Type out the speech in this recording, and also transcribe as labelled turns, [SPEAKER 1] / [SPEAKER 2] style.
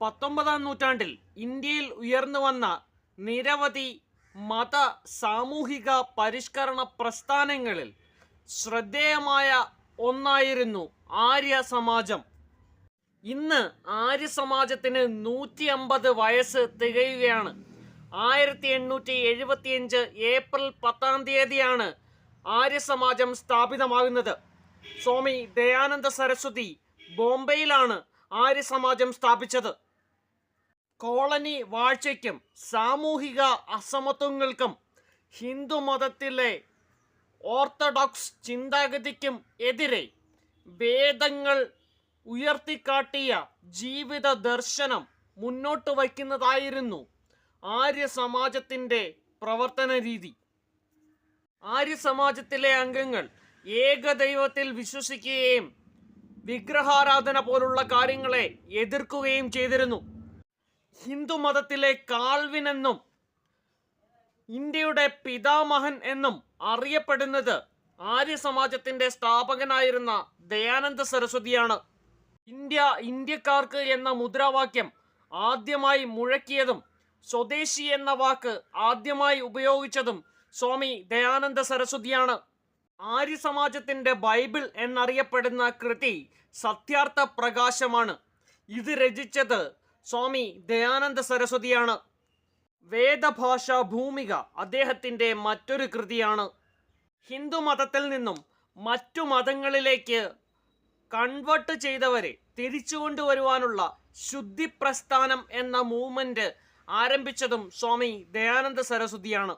[SPEAKER 1] 19-ാം നൂറ്റാണ്ടിൽ ഇന്ത്യയിൽ ഉയർന്നു വന്ന നിരവധി മത സാമൂഹിക പരിഷ്കരണ പ്രസ്ഥാനങ്ങളിൽ ശ്രദ്ധേയമായ ഒന്നായിരുന്നു ആര്യ സമാജം. ഇന്ന് ആര്യ സമാജത്തിന് 150 വയസ്സ് തികയുകയാണ്. 1875 ഏപ്രിൽ 10-ാം തീയതിയാണ് ആര്യ സമാജം സ്ഥാപിതമാകുന്നത്. സ്വാമി ദയാനന്ദ സരസ്വതി ബോംബെയിലാണ് ആര്യ സമാജം സ്ഥാപിച്ചത്. കോളനി വാഴ്ചയ്ക്കും സാമൂഹിക അസമത്വങ്ങൾക്കും ഹിന്ദുമതത്തിലെ ഓർത്തഡോക്സ് ചിന്താഗതിക്കും എതിരെ വേദങ്ങൾ ഉയർത്തിക്കാട്ടിയ ജീവിത ദർശനം മുന്നോട്ട് വയ്ക്കുന്നതായിരുന്നു ആര്യ സമാജത്തിൻ്റെ പ്രവർത്തന രീതി. ആര്യ സമാജത്തിലെ അംഗങ്ങൾ ഏകദൈവത്തിൽ വിശ്വസിക്കുകയും വിഗ്രഹാരാധന പോലുള്ള കാര്യങ്ങളെ എതിർക്കുകയും ചെയ്തിരുന്നു. ഹിന്ദുമതത്തിലെ കാൾവിൻ എന്നും ഇന്ത്യയുടെ പിതാമഹൻ എന്നും അറിയപ്പെടുന്നത് ആര്യ സമാജത്തിൻ്റെ സ്ഥാപകനായിരുന്ന ദയാനന്ദ സരസ്വതിയാണ്. ഇന്ത്യക്കാർക്ക് എന്ന മുദ്രാവാക്യം ആദ്യമായി മുഴക്കിയതും സ്വദേശി എന്ന വാക്ക് ആദ്യമായി ഉപയോഗിച്ചതും സ്വാമി ദയാനന്ദ സരസ്വതിയാണ്. ആര്യ സമാജത്തിൻ്റെ ബൈബിൾ എന്നറിയപ്പെടുന്ന കൃതി സത്യാർത്ഥ പ്രകാശമാണ്. ഇത് രചിച്ചത് സ്വാമി ദയാനന്ദ സരസ്വതിയാണ്. വേദഭാഷ ഭൂമിക അദ്ദേഹത്തിൻ്റെ മറ്റൊരു കൃതിയാണ്. ഹിന്ദു മതത്തിൽ നിന്നും മറ്റു മതങ്ങളിലേക്ക് കൺവേർട്ട് ചെയ്തവരെ തിരിച്ചുകൊണ്ടുവരുവാനുള്ള ശുദ്ധി പ്രസ്ഥാനം എന്ന മൂവ്മെന്റ് ആരംഭിച്ചതും സ്വാമി ദയാനന്ദ സരസ്വതിയാണ്.